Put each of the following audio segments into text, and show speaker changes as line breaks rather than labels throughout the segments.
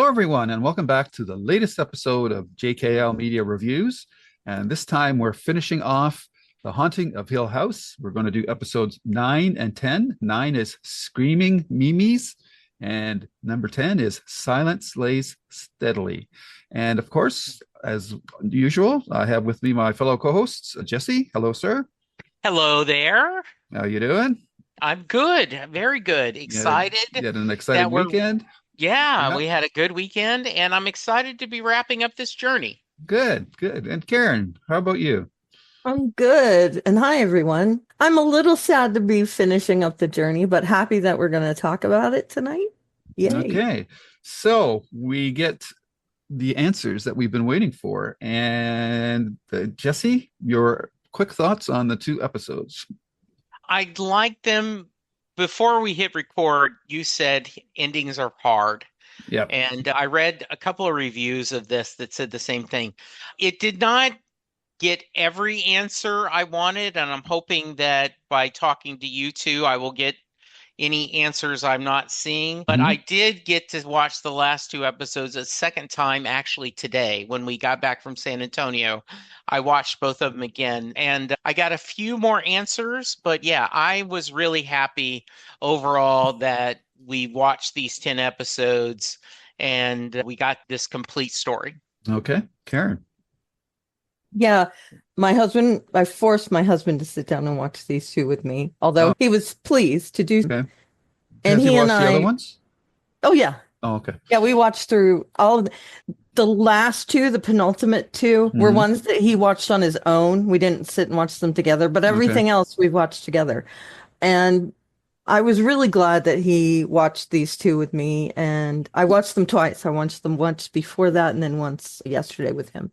Hello, everyone, and welcome back to the latest episode of JKL Media Reviews. And this time we're finishing off The Haunting of Hill House. We're going to do episodes 9 and 10. 9 is Screaming Meemies, and number 10 is Silence Lays Steadily. And of course, as usual, I have with me my fellow co-hosts, Jesse. Hello, sir.
Hello there.
How you doing?
I'm good. Very good.
You
Excited
had an
that
exciting weekend?
we
Yeah,
had a good weekend and I'm excited to be wrapping up this journey.
good, good. And Karen, how about you?
I'm good. And hi, everyone. I'm a little sad to be finishing up the journey, but happy that we're going to talk about it tonight. Yay.
Okay, so we get the answers that we've been waiting for. And Jesse, your quick thoughts on the two episodes.
I like them. Before we hit record, you said endings are hard.
Yep.
And I read a couple of reviews of this that said the same thing. It did not get every answer I wanted, and I'm hoping that by talking to you two, I will get any answers I'm not seeing. But I
Mhm.
did get to watch the last two episodes a second time actually today when we got back from San Antonio. I watched both of them again and I got a few more answers. But yeah, I was really happy overall that we watched these 10 episodes and we got this complete story.
Okay, Karen.
Yeah, I forced my husband to sit down and watch these two with me, although
Oh,
he was pleased to do.
okay.
And
Has he
he and
watched the other
I,
ones?
oh, yeah.
Oh, okay.
Yeah, we watched through all of the last two, the penultimate two, were
Hmm.
ones that he watched on his own. We didn't sit and watch them together, but
Okay.
everything else we've watched together. And I was really glad that he watched these two with me, and I watched them twice. I watched them once before that and then once yesterday with him.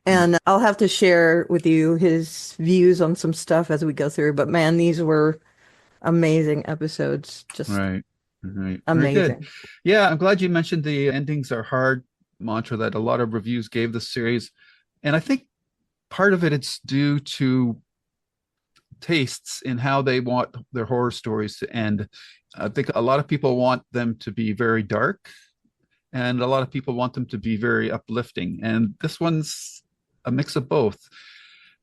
And I'll have to share with you his views on some stuff as we go through. But man, these were amazing episodes. Just
Right. Right. Very good.
amazing.
Yeah, I'm glad you mentioned the endings are hard mantra that a lot of reviews gave the series. And I think part of it's due to tastes in how they want their horror stories to end. I think a lot of people want them to be very dark, and a lot of people want them to be very uplifting. And this one's a mix of both.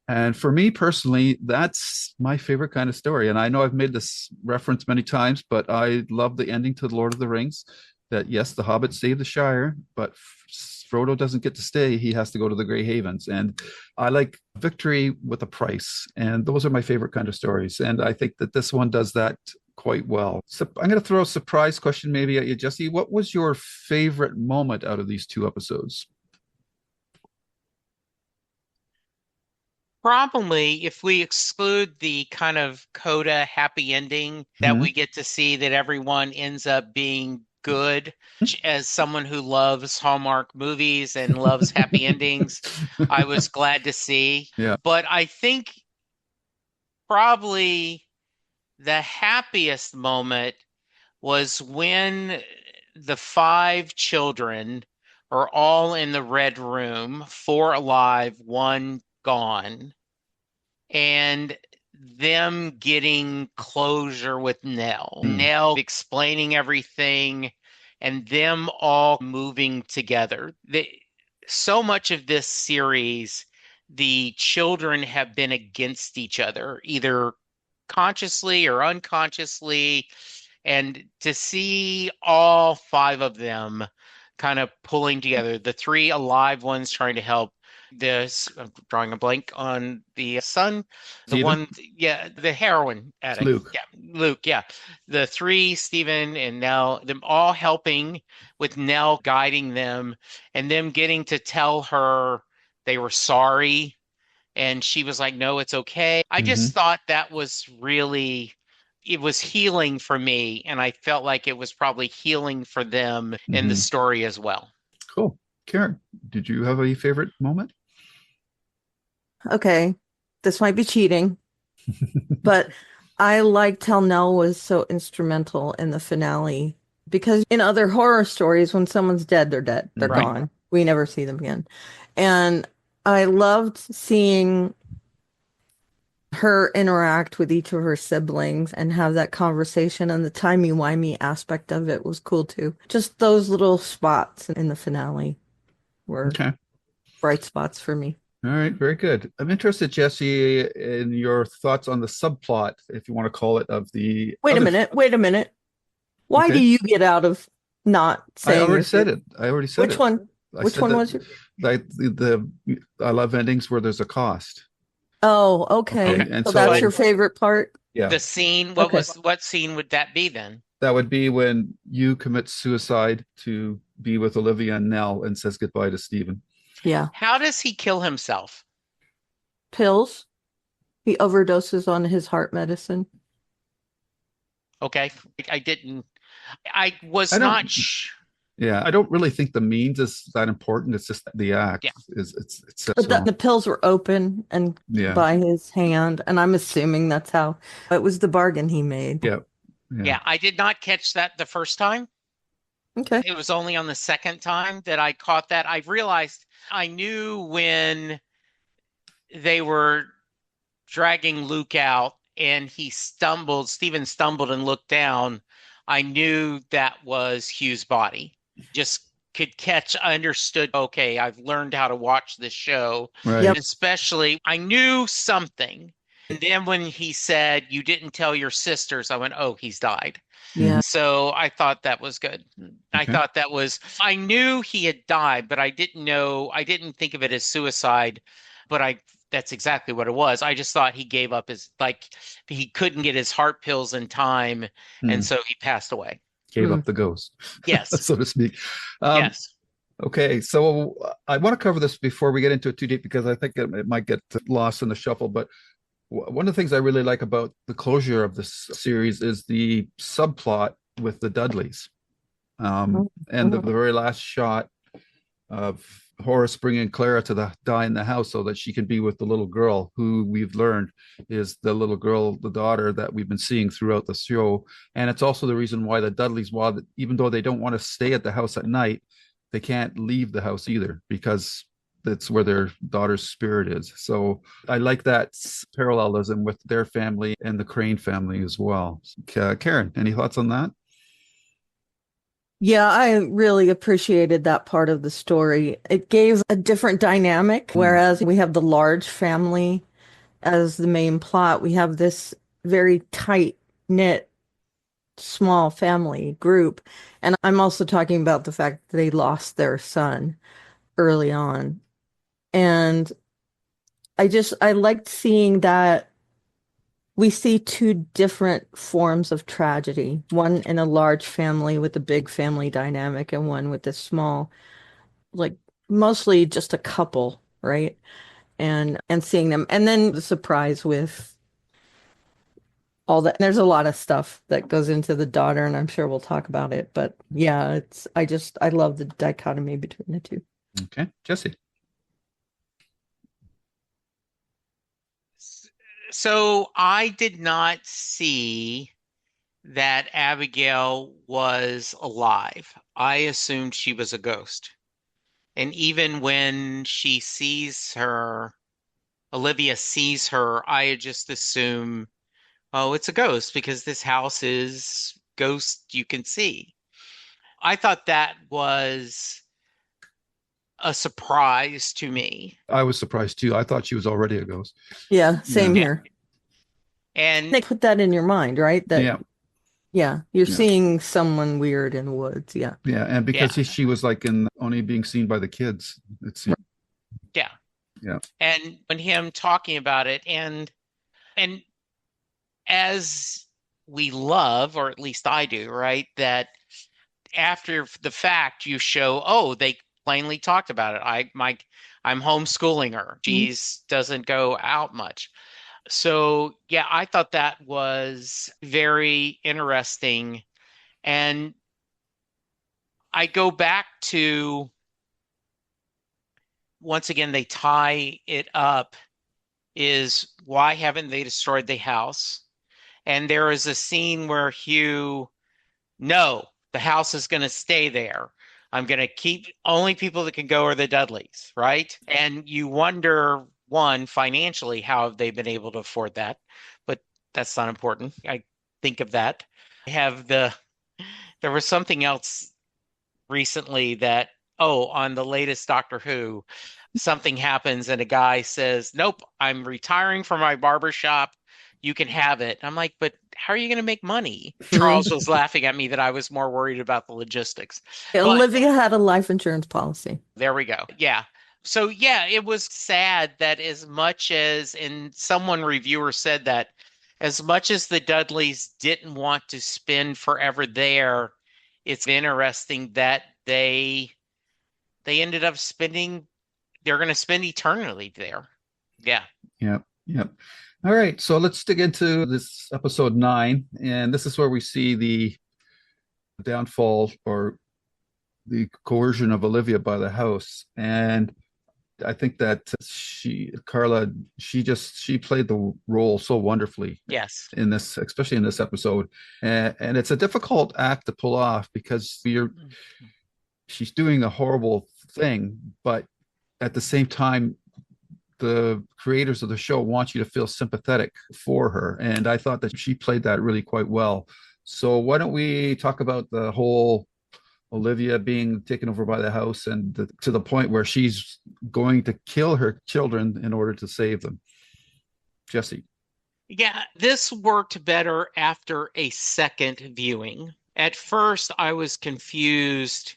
And for me personally, that's my favorite kind of story. And I know I've made this reference many times, but I love the ending to The Lord of the Rings. That yes, the Hobbit saved the Shire, but Frodo doesn't get to stay. He has to go to the Grey Havens. And I like victory with a price. And those are my favorite kind of stories. And I think that this one does that quite well. So I'm going to throw a surprise question maybe at you, Jesse. What was your favorite moment out of these two episodes?
Probably, if we exclude the kind of coda happy ending that
Hmm.
we get to see that everyone ends up being good, which as someone who loves Hallmark movies and loves happy endings, I was glad to see.
Yeah.
But I think probably the happiest moment was when the five children are all in the red room, four alive, one gone, and them getting closure with Nell.
Mm.
Nell explaining everything and them all moving together. So much of this series, the children have been against each other, either consciously or unconsciously. And to see all five of them kind of pulling together, the three alive ones trying to help this, I'm drawing a blank on the son, the
Steven?
one, yeah, the heroin
It's
addict.
Luke.
Yeah, Luke, yeah. The three, Stephen and Nell, them all helping with Nell guiding them and them getting to tell her they were sorry. And she was like, no, it's okay. I
Hmm.
just thought that was really, it was healing for me. And I felt like it was probably healing for them in the
Hmm.
story as well.
Cool. Karen, did you have a favorite moment?
Okay, this might be cheating, but I liked how Nell was so instrumental in the finale because in other horror stories, when someone's dead, they're dead. They're
Right.
gone. We never see them again. And I loved seeing her interact with each of her siblings and have that conversation, and the timey-wimey aspect of it was cool too. Just those little spots in the finale were
Okay.
bright spots for me.
All right, very good. I'm interested, Jesse, in your thoughts on the subplot, if you want to call it, of the
Wait a
other.
minute, wait a minute. Why do
Okay.
you get out of not
I
saying
already
your
said
favorite?
it. I already said
Which
it.
one?
I
Which
said
one
that
was your?
like I love endings where there's a cost.
Oh,
Okay.
okay.
Okay.
And
So that's
But
your
so
favorite part?
yeah,
the scene,
Okay.
what scene would that be then?
that would be when you commit suicide to be with Olivia and Nell and says goodbye to Stephen.
Yeah.
How does he kill himself?
Pills. He overdoses on his heart medicine.
Okay. I didn't, I was
I
not
don't
sh
Yeah, I don't really think the means is that important. It's just the act
Yeah.
is it's
But
so
the pills were open and
yeah.
by his hand, and I'm assuming that's how it was the bargain he made.
Yeah. Yeah.
Yeah, I did not catch that the first time.
Okay.
It was only on the second time that I caught that. I realized I knew when they were dragging Luke out and Stephen stumbled and looked down. I knew that was Hugh's body. Just could catch, I understood, okay, I've learned how to watch this show.
Right.
Yep.
And especially, I knew something. And then when he said, you didn't tell your sisters, I went, oh, he's died.
Mhm.
Yeah.
So I thought that was good. I
Okay.
thought that was, I knew he had died, but I didn't think of it as suicide, but that's exactly what it was. I just thought he gave up like, he couldn't get his heart pills in time. And
Hmm.
so he passed away.
Gave up the ghost,
Yes.
so to speak. Um,
Yes.
okay, so I want to cover this before we get into it too deep because I think it might get lost in the shuffle. But one of the things I really like about the closure of this series is the subplot with the Dudleys. And the
Mhm.
very last shot of Horace bringing Clara to die in the house so that she can be with the little girl who we've learned is the little girl, the daughter that we've been seeing throughout the show. And it's also the reason why the Dudleys, even though they don't want to stay at the house at night, they can't leave the house either because that's where their daughter's spirit is. So I like that parallelism with their family and the Crain family as well. Karen, any thoughts on that?
Yeah, I really appreciated that part of the story. It gave a different dynamic, whereas we have the large family as the main plot. We have this very tight knit, small family group. And I'm also talking about the fact that they lost their son early on. And I liked seeing that we see two different forms of tragedy, one in a large family with a big family dynamic, and one with a small, like mostly just a couple, right? And seeing them, and then the surprise with all that. There's a lot of stuff that goes into the daughter, and I'm sure we'll talk about it. But yeah, I love the dichotomy between the two.
Okay, Jesse.
So I did not see that Abigail was alive. I assumed she was a ghost. And even when Olivia sees her, I just assume, oh, it's a ghost because this house is ghost you can see. I thought that was a surprise to me.
I was surprised too. I thought she was already a ghost.
Yeah,
Yeah.
same
Yeah.
here.
And
They put that in your mind, right? That
Yeah.
yeah, you're
Yeah.
seeing someone weird in the woods. Yeah.
Yeah. And
yeah,
because she was like in only being seen by the kids, it seemed.
yeah.
Yeah.
And when him talking about it and as we love, or at least I do, right, that after the fact you show, oh, they plainly talked about it. I'm homeschooling her.
Mhm.
She's doesn't go out much. So yeah, I thought that was very interesting. And I go back to once again, they tie it up is why haven't they destroyed the house? And there is a scene where Hugh, no, the house is going to stay there. I'm going to keep only people that can go are the Dudleys, right? And you wonder one, financially, how have they been able to afford that? But that's not important. I think of that. I have there was something else recently that, oh, on the latest Doctor Who, something happens and a guy says, "Nope, I'm retiring from my barber shop. You can have it." I'm like, but how are you going to make money? Charles was laughing at me that I was more worried about the logistics. But
Olivia had a life insurance policy.
there we go. Yeah. So yeah, it was sad that as much as, and someone reviewer said that as much as the Dudleys didn't want to spend forever there, it's interesting that they ended up spending, they're going to spend eternally there. Yeah.
Yep. Yep. All right. So let's dig into this episode 9. And this is where we see the downfall or the coercion of Olivia by the house. And I think that Carla, she played the role so wonderfully
Yes.
in this, especially in this episode. And it's a difficult act to pull off because she's doing a horrible thing, but at the same time, the creators of the show want you to feel sympathetic for her. And I thought that she played that really quite well. So why don't we talk about the whole Olivia being taken over by the house and to the point where she's going to kill her children in order to save them. Jesse.
Yeah, this worked better after a second viewing. At first, I was confused.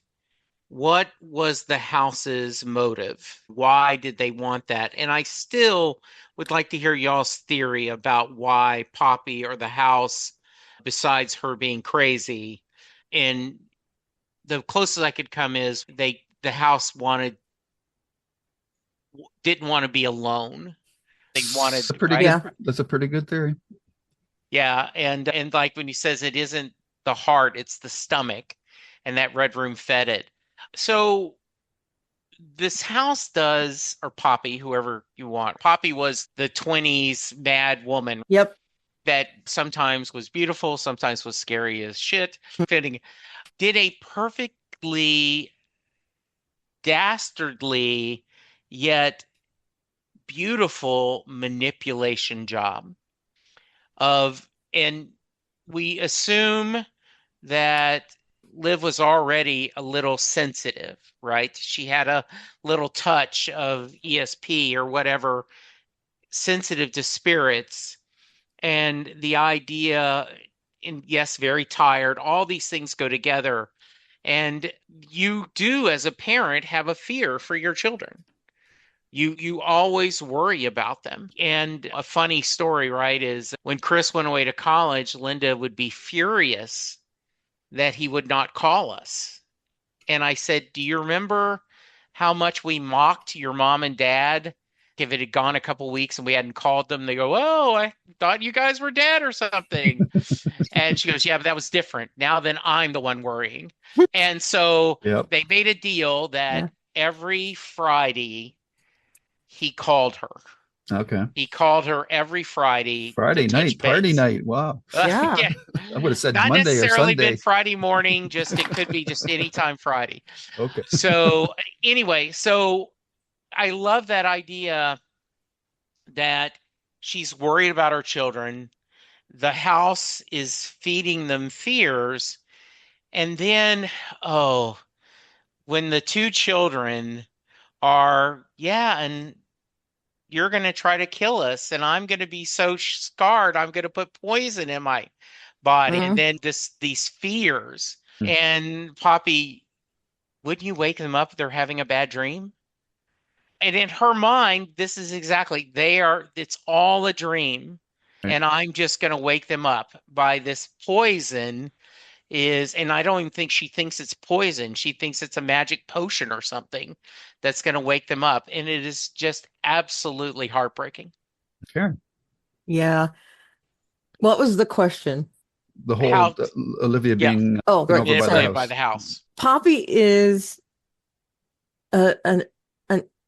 What was the house's motive? Why did they want that? And I still would like to hear y'all's theory about why Poppy or the house, besides her being crazy, and the closest I could come is the house didn't want to be alone. They wanted, right?
Yeah.
That's a pretty good theory.
Yeah, and like when he says it isn't the heart, it's the stomach, and that red room fed it. So this house does, or Poppy, whoever you want. Poppy was the 20s mad woman
Yep.
that sometimes was beautiful, sometimes was scary as shit. Fitting, did a perfectly dastardly yet beautiful manipulation job and we assume that Liv was already a little sensitive, right? She had a little touch of ESP or whatever, sensitive to spirits. And the idea, and yes, very tired, all these things go together. And you do, as a parent, have a fear for your children. You always worry about them. And a funny story, right, is when Chris went away to college, Linda would be furious that he would not call us. And I said, "Do you remember how much we mocked your mom and dad if it had gone a couple weeks and we hadn't called them?" They go, "Oh, I thought you guys were dead or something." And she goes, "Yeah, but that was different. Now then I'm the one worrying." And so
Yep.
they made a deal that every Friday he called her.
Okay.
He called her every Friday
Night, party night. Wow.
Yeah.
Yeah.
I would have said
Not
Monday or
necessarily
Sunday.
been Friday morning, just it could be just anytime Friday.
Okay.
So anyway, so I love that idea that she's worried about her children. The house is feeding them fears. And then, oh, when the two children are, yeah, and you're going to try to kill us, and I'm going to be so scarred, I'm going to put poison in my body. And then these fears. And Poppy, wouldn't you wake them up if they're having a bad dream? And in her mind, this is exactly, it's all a dream.
Right.
And I'm just going to wake them up by this poison and I don't even think she thinks it's poison. She thinks it's a magic potion or something that's going to wake them up. And it is just absolutely heartbreaking.
Sure.
Yeah. What was the question?
The whole Olivia being
right,
over
by the house.
Poppy is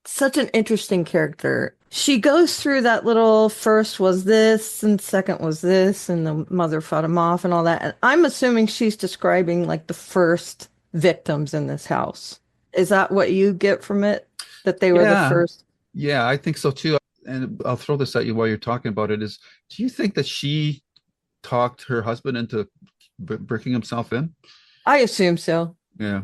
such an interesting character. She goes through that little first was this and second was this and the mother fought him off and all that. And I'm assuming she's describing like the first victims in this house. Is that what you get from it? That they were the first?
Yeah, I think so too. and I'll throw this at you while you're talking about it, is do you think that she talked her husband into breaking himself in?
I assume so.
Yeah,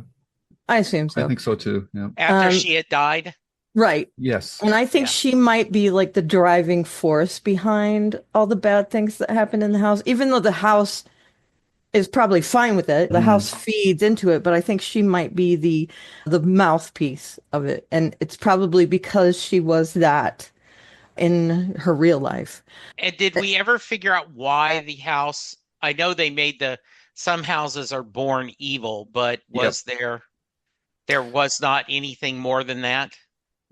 I assume
I
so.
think so too. Yeah.
After
Um,
she had died?
right.
Yes.
And I think
Yeah.
she might be like the driving force behind all the bad things that happen in the house, even though the house is probably fine with it. The
Mm.
house feeds into it, but I think she might be the mouthpiece of it. And it's probably because she was that in her real life.
And did we ever figure out why the house? I know they made some houses are born evil, but
Yep.
there was not anything more than that?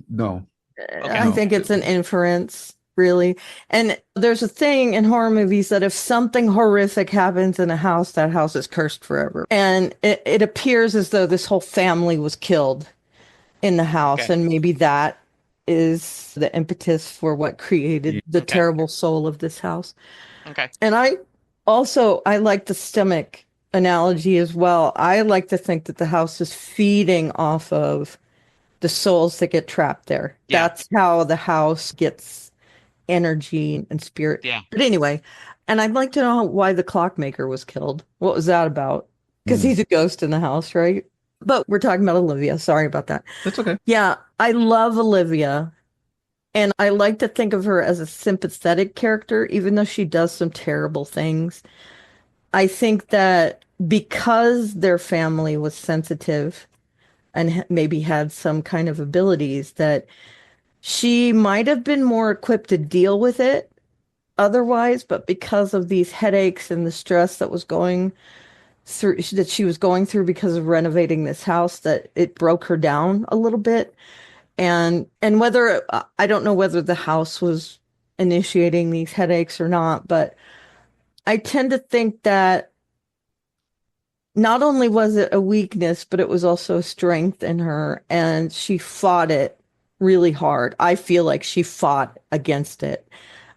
No.
Okay.
I
No.
think it's an inference, really. And there's a thing in horror movies that if something horrific happens in a house, that house is cursed forever. And it appears as though this whole family was killed in the house,
Okay.
and maybe that is the impetus for what created
Yeah.
the
Okay.
terrible soul of this house.
Okay.
And I like the stomach analogy as well. I like to think that the house is feeding off of the souls that get trapped there.
Yeah.
That's how the house gets energy and spirit.
Yeah.
But anyway, and I'd like to know why the clockmaker was killed. What was that about? Because
Mm.
he's a ghost in the house, right? But we're talking about Olivia. Sorry about that.
That's okay.
Yeah, I love Olivia. And I like to think of her as a sympathetic character, even though she does some terrible things. I think that because their family was sensitive and maybe had some kind of abilities, that she might have been more equipped to deal with it otherwise, but because of these headaches and the stress that she was going through because of renovating this house, that it broke her down a little bit. And whether I don't know whether the house was initiating these headaches or not, but I tend to think that not only was it a weakness, but it was also a strength in her, and she fought it really hard. I feel like she fought against it.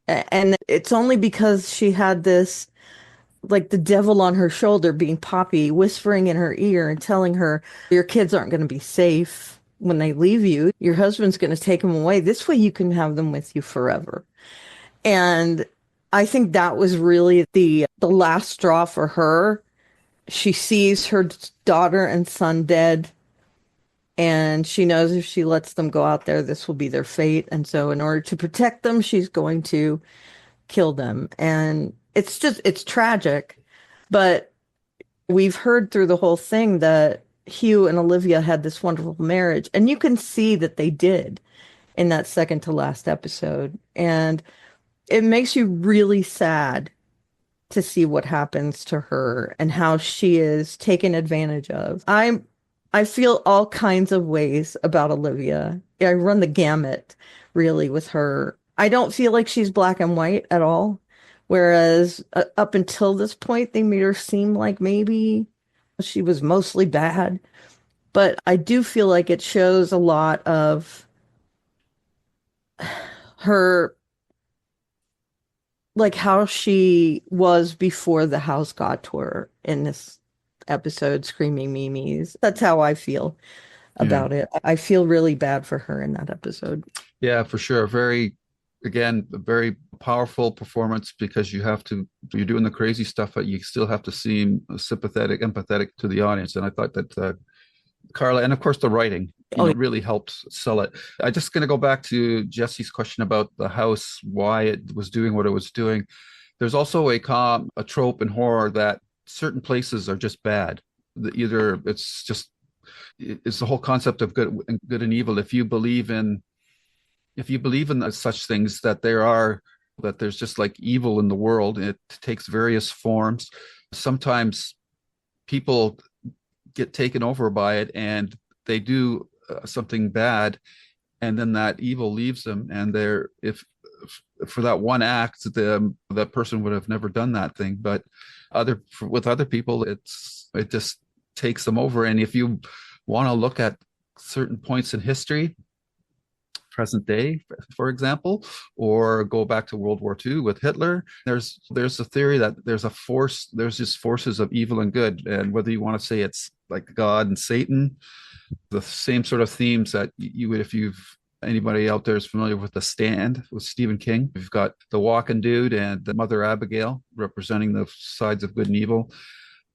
And it's only because she had this, like the devil on her shoulder, being Poppy, whispering in her ear and telling her, your kids aren't going to be safe when they leave you. Your husband's going to take them away. This way you can have them with you forever. And I think that was really the last straw for her. She sees her daughter and son dead, and she knows if she lets them go out there, this will be their fate. And so, in order to protect them, she's going to kill them. And it's tragic. But we've heard through the whole thing that Hugh and Olivia had this wonderful marriage. And you can see that they did in that second to last episode. And it makes you really sad to see what happens to her and how she is taken advantage of. I feel all kinds of ways about Olivia. I run the gamut really with her. I don't feel like she's black and white at all. Whereas up until this point, they made her seem like maybe she was mostly bad. But I do feel like it shows a lot of her, like how she was before the house got to her in this episode, Screaming Meemies. That's how I feel
Yeah.
about it. I feel really bad for her in that episode.
Yeah, for sure. Again, a very powerful performance because you're doing the crazy stuff, but you still have to seem sympathetic, empathetic to the audience. And I thought that Carla, and of course the writing, really helped sell it. I'm just going to go back to Jesse's question about the house, why it was doing what it was doing. There's also a trope in horror that certain places are just bad. Either it's the whole concept of good and evil. If you believe in such things, that there's just like evil in the world, it takes various forms. Sometimes people get taken over by it and they do something bad, and then that evil leaves them, and if for that one act, that person would have never done that thing. But with other people, it just takes them over. And if you want to look at certain points in history, present day, for example, or go back to World War II with Hitler, there's a theory that there's just forces of evil and good. And whether you want to say it's like God and Satan, the same sort of themes that you would, if you've Anybody out there is familiar with The Stand with Stephen King? We've got the walking dude and the Mother Abigail representing the sides of good and evil.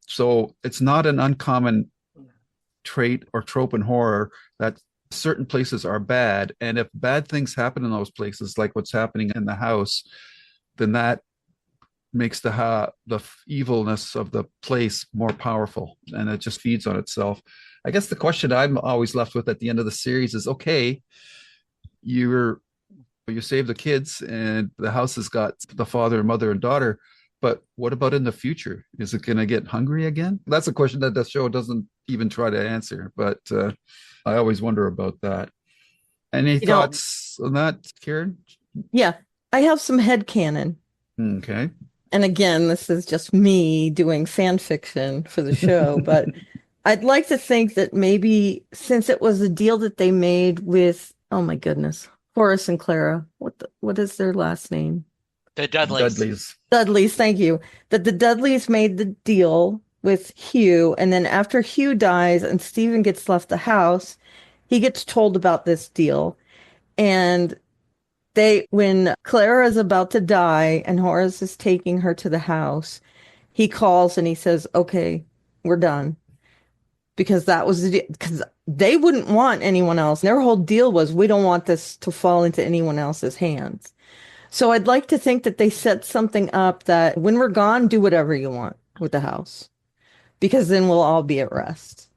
So it's not an uncommon trait or trope in horror that certain places are bad. And if bad things happen in those places, like what's happening in the house, then that makes the evilness of the place more powerful, and it just feeds on itself. I guess the question I'm always left with at the end of the series is, okay, you save the kids and the house has got the father, mother, and daughter, but what about in the future? Is it going to get hungry again? That's a question that the show doesn't even try to answer, but I always wonder about that. Any
You know,
thoughts on that, Karen?
yeah, I have some headcanon.
Okay.
And again, this is just me doing fan fiction for the show, but I'd like to think that maybe since it was a deal that they made with, oh my goodness, Horace and Clara, what is their last name?
The Dudleys.
Dudleys.
Dudleys, thank you. That the Dudleys made the deal with Hugh, and then after Hugh dies and Stephen gets left the house, he gets told about this deal. And when Clara is about to die and Horace is taking her to the house, he calls and he says, "Okay, we're done." Because that was because they wouldn't want anyone else. Their whole deal was, we don't want this to fall into anyone else's hands. So I'd like to think that they set something up that when we're gone, do whatever you want with the house, because then we'll all be at rest.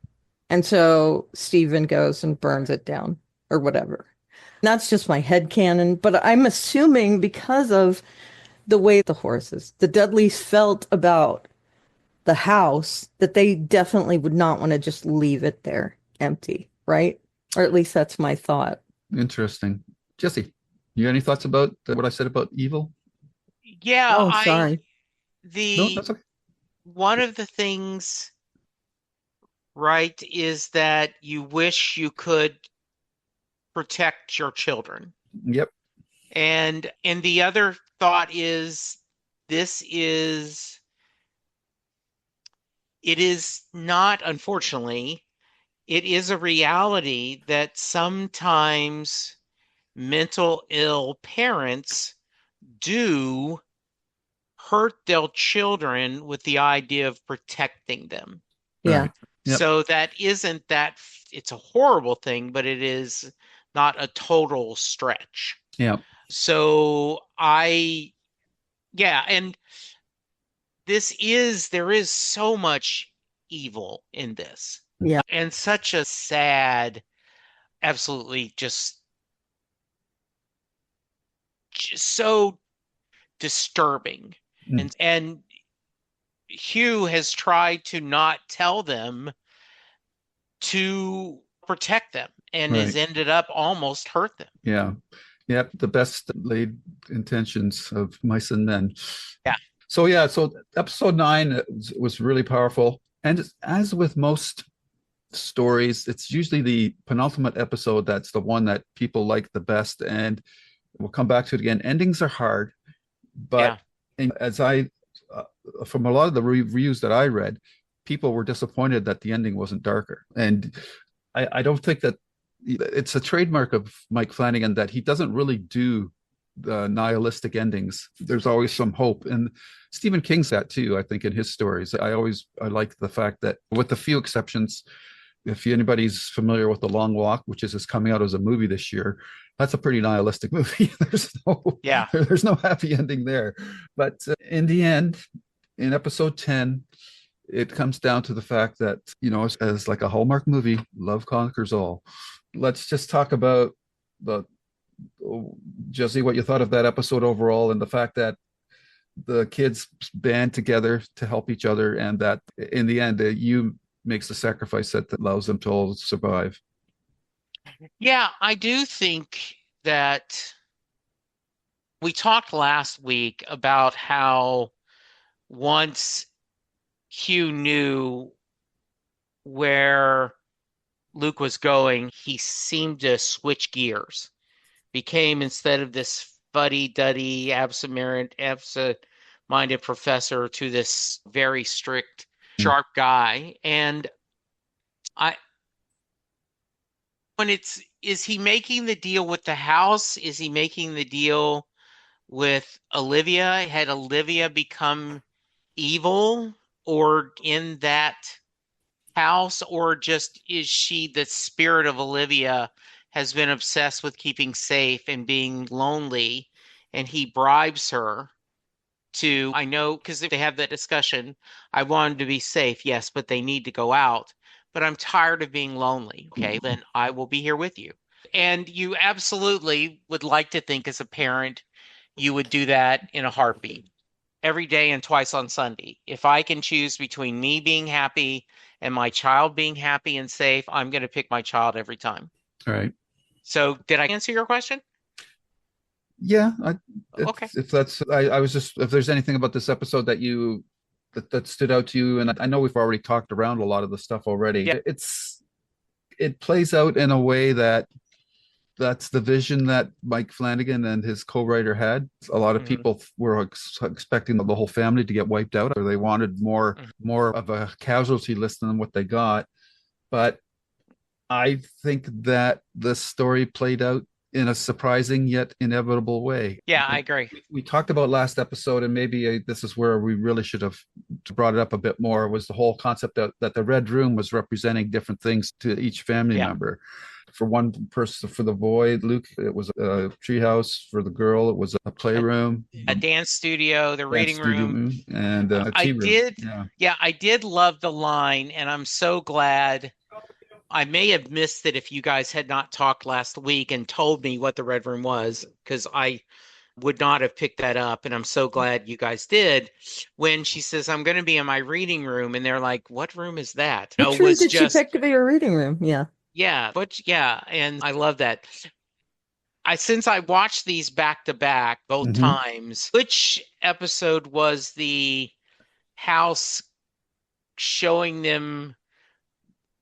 And so Stephen goes and burns it down or whatever. That's just my headcanon, but I'm assuming because of the way the Dudleys felt about the house, that they definitely would not want to just leave it there empty, right? Or at least that's my thought.
Interesting. Jesse, you got any thoughts about what I said about evil?
Yeah,
Oh, sorry.
No,
the
that's okay.
one of the things, right, is that you wish you could protect your children.
Yep.
And the other thought is this is it is not, unfortunately, it is a reality that sometimes mental ill parents do hurt their children with the idea of protecting them.
Yeah.
Right. Yep.
So that isn't that it's a horrible thing, but it is not a total stretch.
Yeah.
So yeah, and there is so much evil in this.
Yeah.
And such a sad, absolutely just so disturbing.
Mm.
And Hugh has tried to not tell them to protect them and has
Right.
ended up almost hurt them.
Yeah. Yep. The best laid intentions of mice and men.
Yeah.
So yeah, so episode 9 was really powerful. And as with most stories, it's usually the penultimate episode that's the one that people like the best. And we'll come back to it again. Endings are hard,
Yeah.
but as from a lot of the reviews that I read, people were disappointed that the ending wasn't darker. And I don't think that it's a trademark of Mike Flanagan that he doesn't really do the nihilistic endings. There's always some hope. And Stephen King's that too, I think, in his stories. I like the fact that, with a few exceptions, if anybody's familiar with The Long Walk, which is coming out as a movie this year, that's a pretty nihilistic movie.
Yeah.
There's no happy ending there. But in the end, in episode 10, it comes down to the fact that, as like a Hallmark movie, love conquers all. Let's just talk about Jesse, what you thought of that episode overall, and the fact that the kids band together to help each other, and that in the end, you makes the sacrifice that allows them to all survive.
Yeah, I do think that we talked last week about how once Hugh knew where Luke was going, he seemed to switch gears. Became, instead of this fuddy-duddy, absent-minded professor, to this very strict, sharp guy. And when is he making the deal with the house? Is he making the deal with Olivia? Had Olivia become evil or in that house, or just is she the spirit of Olivia has been obsessed with keeping safe and being lonely, and he bribes her to, I know, because if they have that discussion, I want them to be safe, yes, but they need to go out. But I'm tired of being lonely. Okay, then I will be here with you. And you absolutely would like to think as a parent, you would do that in a heartbeat every day and twice on Sunday. If I can choose between me being happy and my child being happy and safe, I'm going to pick my child every time.
All right.
So, did I answer your question?
Yeah,
Okay.
if that's, I was just, if there's anything about this episode that that stood out to you, and I know we've already talked around a lot of the stuff already.
Yeah.
It plays out in a way that's the vision that Mike Flanagan and his co-writer had. A lot of
Mhm.
people were expecting the whole family to get wiped out, or they wanted more of a casualty list than what they got. But I think that the story played out in a surprising yet inevitable way.
Yeah, I agree.
We talked about last episode, and maybe this is where we really should have brought it up a bit more, was the whole concept that the red room was representing different things to each family
Yeah.
member. For one person, for the boy, Luke, it was a treehouse. For the girl, it was a playroom,
A dance studio, the
dance
reading
studio,
room.
and a
I
tea room.
did, yeah, I did love the line, and I'm so glad. I may have missed it if you guys had not talked last week and told me what the Red Room was, because I would not have picked that up. And I'm so glad you guys did. When she says, I'm going to be in my reading room, and they're like, what room is that? No,
Which
it
room
was
did she
just,
pick to be her reading room? Yeah.
yeah, but yeah. And I love that. Since I watched these back to back both
Mhm.
times, which episode was the house showing them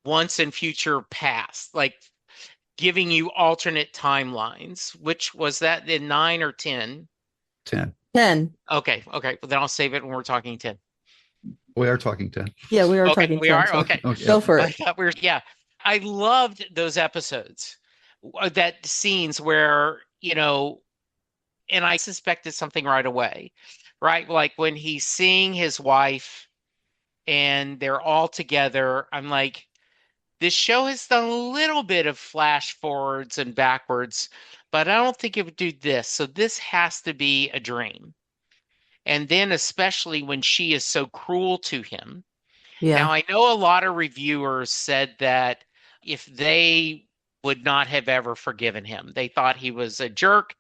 once and future past, like giving you alternate timelines? Which was that, in 9 or 10?
10.
10.
Okay, okay. Well, then I'll save it when we're talking 10.
We are talking 10.
Yeah, we are
Okay,
talking
we
10,
are.
so
Okay.
Okay.
go for
I
it.
thought we were, yeah. I loved those episodes, that scenes where, and I suspected something right away, right? Like when he's seeing his wife and they're all together, I'm like, this show has done a little bit of flash forwards and backwards, but I don't think it would do this. So this has to be a dream. And then, especially when she is so cruel to him.
Yeah.
Now, I know a lot of reviewers said that if they would not have ever forgiven him, they thought he was a jerk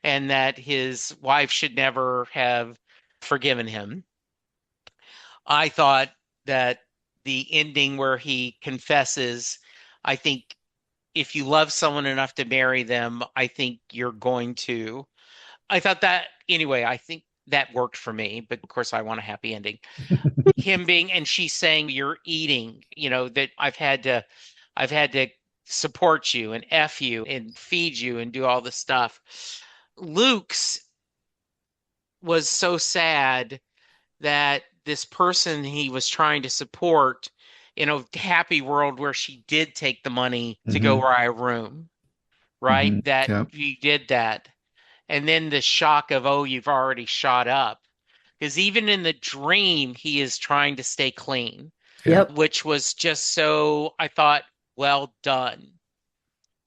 and that his wife should never have forgiven him. I thought that the ending where he confesses, I think if you love someone enough to marry them, I think you're going to. I thought that anyway, I think that worked for me, but of course I want a happy ending. Him being, and she's saying you're eating, that I've had to support you and F you and feed you and do all this stuff. Luke's was so sad that this person he was trying to support in a happy world where she did take the money to go
Mhm.
buy a room, right?
Mhm.
That
Yeah.
he did that. And then the shock of, oh, you've already shot up. Because even in the dream, he is trying to stay clean,
Yeah.
Yep.
which was just so, I thought, well done.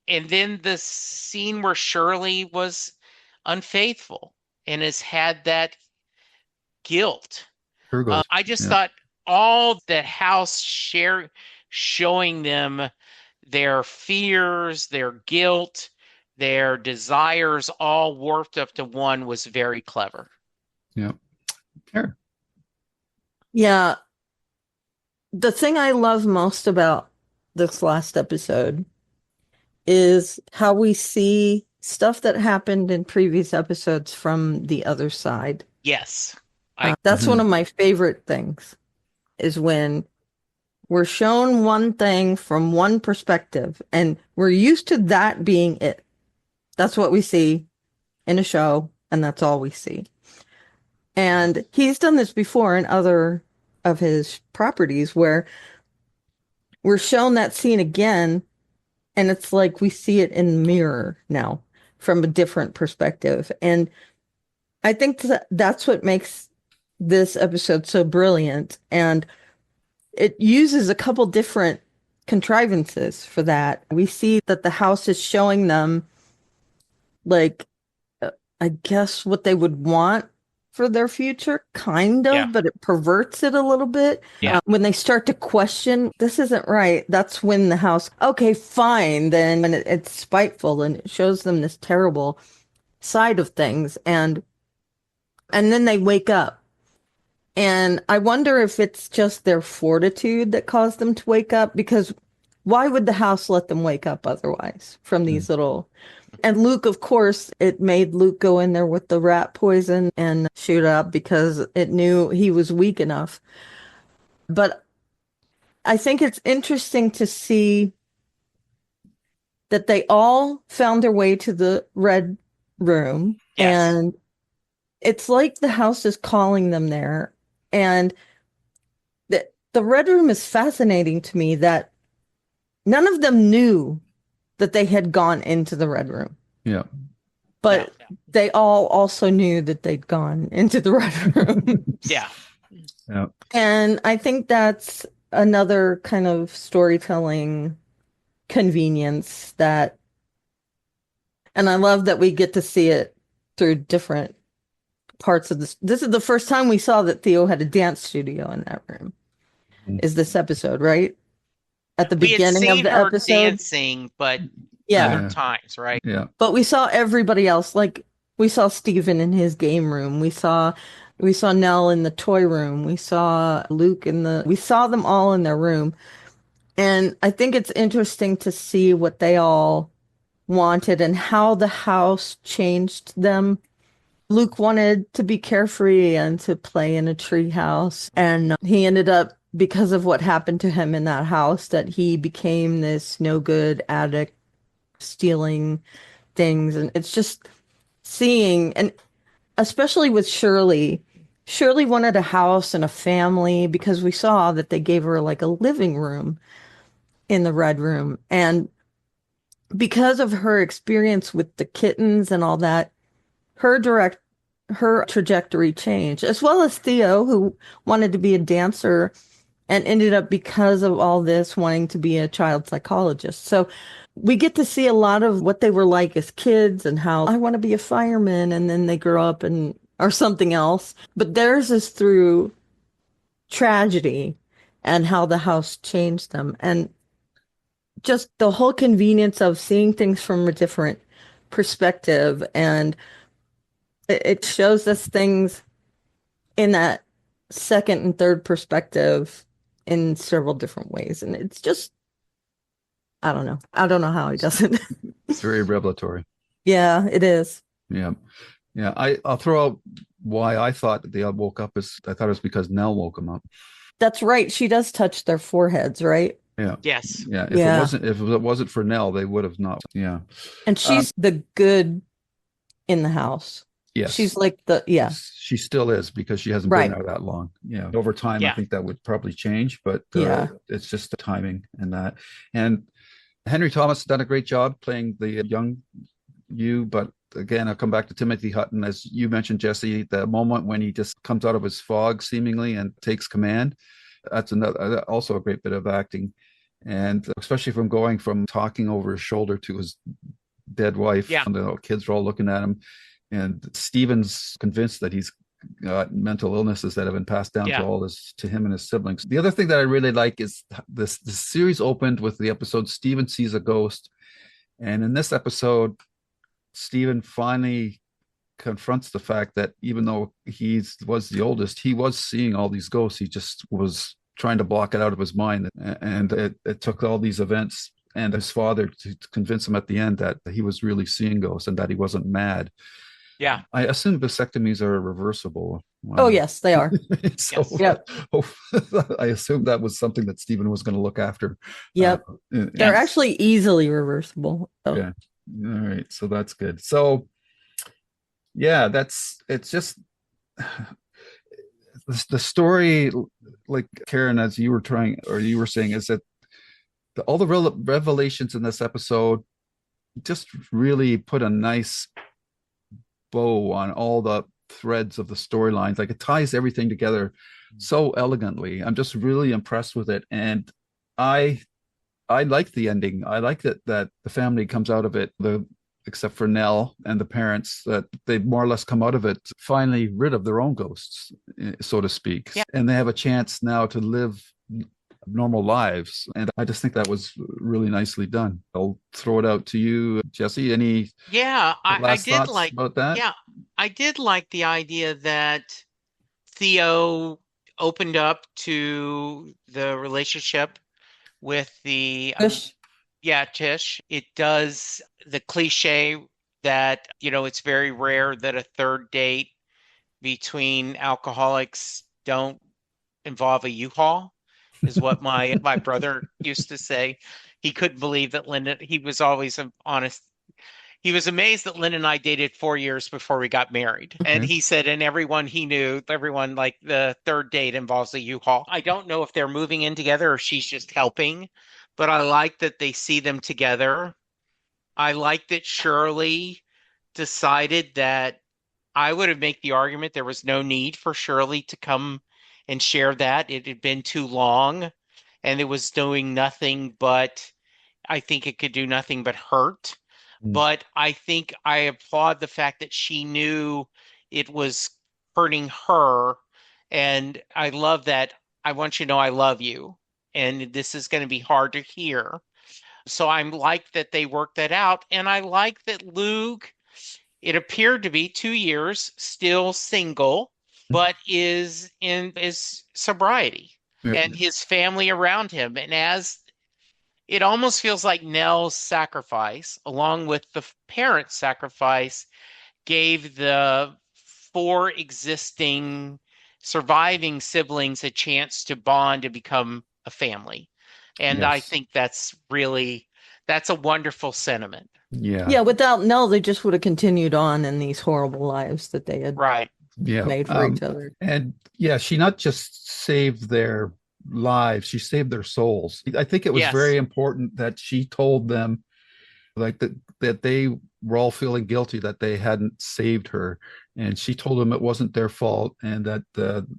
And then the scene where Shirley was unfaithful and has had that guilt.
Here goes.
I just
Yeah.
thought all that house showing them their fears, their guilt, their desires all warped up to one was very clever.
Yeah. Here.
Yeah. The thing I love most about this last episode is how we see stuff that happened in previous episodes from the other side.
Yes.
That's one
Mhm.
of my favorite things, is when we're shown one thing from one perspective, and we're used to that being it. That's what we see in a show, and that's all we see. And he's done this before in other of his properties where we're shown that scene again, And it's like we see it in the mirror now from a different perspective. And I think that's what makes this episode so brilliant. And it uses a couple different contrivances for that. We see that the house is showing them, like, I guess what they would want for their future, kind
Yeah.
of, but it perverts it a little bit.
Yeah.
When they start to question, this isn't right, that's when the house, okay, fine, then when it's spiteful and it shows them this terrible side of things. And then they wake up. And I wonder if it's just their fortitude that caused them to wake up, because why would the house let them wake up otherwise from these little. And Luke, of course, it made Luke go in there with the rat poison and shoot up because it knew he was weak enough. But I think it's interesting to see that they all found their way to the red room.
Yes.
And it's like the house is calling them there. And the red room is fascinating to me that none of them knew that they had gone into the red room.
Yeah.
But they all also knew that they'd gone into the red room.
Yeah.
Yeah.
And I think that's another kind of storytelling convenience that, and I love that we get to see it through different parts of this. This is the first time we saw that Theo had a dance studio in that room. Is this episode, right? At the
We had
beginning of
seen
the
her
episode.
dancing, but
Yeah.
other times, right?
Yeah.
But we saw everybody else. Like we saw Steven in his game room. We saw Nell in the toy room. We saw Luke we saw them all in their room. And I think it's interesting to see what they all wanted and how the house changed them. Luke wanted to be carefree and to play in a tree house. And he ended up, because of what happened to him in that house, that he became this no good addict, stealing things. And it's just seeing, and especially with Shirley. Shirley wanted a house and a family because we saw that they gave her like a living room in the red room. And because of her experience with the kittens and all that, her trajectory changed, as well as Theo, who wanted to be a dancer and ended up, because of all this, wanting to be a child psychologist. So we get to see a lot of what they were like as kids and how I want to be a fireman, and then they grow up and are something else. But theirs is through tragedy and how the house changed them. And just the whole convenience of seeing things from a different perspective. And it shows us things in that second and third perspective in several different ways. And it's just, I don't know. I don't know how he does it.
It's very revelatory.
Yeah, it is.
Yeah. Yeah. I'll throw out why I thought that they all woke up is I thought it was because Nell woke them up.
That's right. She does touch their foreheads, right?
Yeah.
Yes.
Yeah.
Yeah.
If it wasn't for Nell, they would have not. Yeah.
And she's the good in the house.
Yes.
She's like
She still is because she hasn't
Right.
been there that long. Yeah. Over time,
Yeah.
I think that would probably change, but
Yeah.
it's just the timing and that. And Henry Thomas done a great job playing the young you, but again, I'll come back to Timothy Hutton, as you mentioned, Jesse, the moment when he just comes out of his fog seemingly and takes command. That's another, also a great bit of acting. And especially from going from talking over his shoulder to his dead wife,
Yeah.
and the kids are all looking at him. And Stephen's convinced that he's got mental illnesses that have been passed down
Yeah.
to him and his siblings. The other thing that I really like is the series opened with the episode Stephen sees a ghost. And in this episode, Stephen finally confronts the fact that even though he was the oldest, he was seeing all these ghosts. He just was trying to block it out of his mind. And it took all these events and his father to convince him at the end that he was really seeing ghosts and that he wasn't mad.
Yeah.
I assume vasectomies are reversible.
Oh, yes, they are.
So
Yes.
Yep.
I assume that was something that Stephen was going to look after.
Yep.
And-
They're actually easily reversible. So.
Yeah. All right. So that's good. So yeah, it's just the story, like Karen, as you were saying, is that all the revelations in this episode just really put a nice bow on all the threads of the storylines. Like it ties everything together so elegantly. I'm just really impressed with it, and I I like the ending. I like that the family comes out of it, the except for Nell and the parents, that they more or less come out of it finally rid of their own ghosts, so to speak.
Yeah.
And they have a chance now to live normal lives. And I just think that was really nicely done. I'll throw it out to you, Jesse. Any
Yeah, I
last
did
thoughts
like,
about that?
yeah, I did like the idea that Theo opened up to the relationship with the
Fish.
yeah, Tish. It does the cliche that, it's very rare that a third date between alcoholics don't involve a U-Haul, is what my brother used to say. He couldn't believe that Linda, he was always honest. He was amazed that Lynn and I dated 4 years before we got married. And
Okay.
he said, and everyone he knew, everyone like the third date involves a U-Haul. I don't know if they're moving in together or she's just helping, but I like that they see them together. I like that Shirley decided that I would have made the argument there was no need for Shirley to come and share that. It had been too long and it was doing nothing but, I think it could do nothing but hurt.
Mm.
But I think I applaud the fact that she knew it was hurting her. And I love that. I want you to know I love you. And this is going to be hard to hear. So I'm like that they worked that out. And I like that Luke, it appeared to be 2 years, still single, but is in his sobriety
Yeah.
and his family around him. And as it almost feels like Nell's sacrifice, along with the parent sacrifice, gave the four existing surviving siblings a chance to bond and become a family. And I
Yes.
think that's a wonderful sentiment.
Yeah.
Yeah, without Nell, they just would have continued on in these horrible lives that they had
Right.
Yeah.
made for each other.
And yeah, she not just saved their lives, she saved their souls. I think it was
Yes.
very important that she told them like that they were all feeling guilty that they hadn't saved her. And she told them it wasn't their fault and that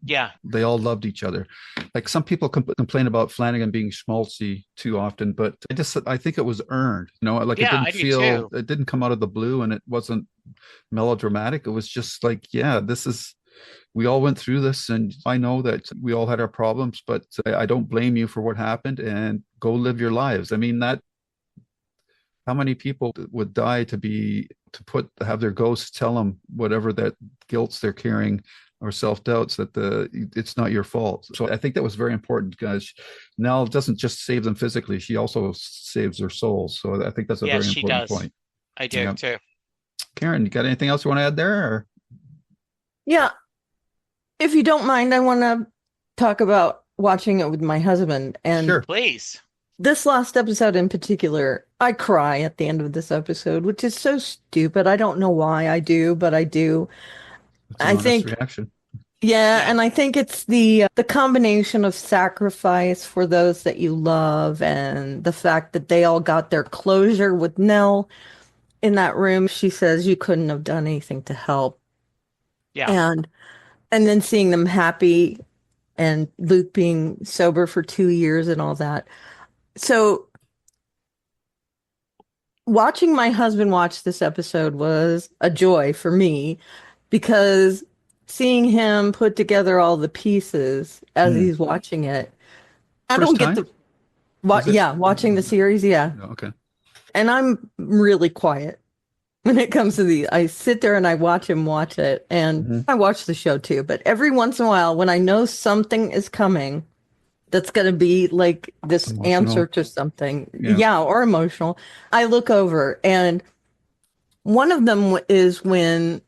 Yeah.
they all loved each other. Like some people complain about Flanagan being schmaltzy too often, but I think it was earned. Like
Yeah, I do too.
it didn't come out of the blue, and it wasn't melodramatic. It was just like, yeah, we all went through this, and I know that we all had our problems, but I don't blame you for what happened, and go live your lives. I mean, that how many people would die have their ghosts tell them whatever that guilts they're carrying or self-doubts that it's not your fault. So I think that was very important because Nell doesn't just save them physically, she also saves their souls. So I think that's a
Yes,
very
she
important
does.
point.
I do
Yeah.
too.
Karen, you got anything else you want to add there? Or?
Yeah, if you don't mind, I want to talk about watching it with my husband. And
Sure.
Please.
this last episode in particular, I cry at the end of this episode, which is so stupid. I don't know why I do, but I do.
It's an
I
honest
think,
reaction.
yeah,
Yeah.
and I think it's the combination of sacrifice for those that you love and the fact that they all got their closure with Nell in that room. She says you couldn't have done anything to help.
Yeah.
And then seeing them happy and Luke being sober for 2 years and all that. So watching my husband watch this episode was a joy for me because seeing him put together all the pieces as
Hmm.
he's watching it, I
First
don't get
time? Is it?
yeah, watching the series, yeah.
Okay.
And I'm really quiet when it comes to these. I sit there and I watch him watch it, and
Mhm.
I watch the show too. But every once in a while, when I know something is coming that's going to be like this answer
Emotional.
to something,
Yeah.
yeah, or emotional, I look over, and one of them is when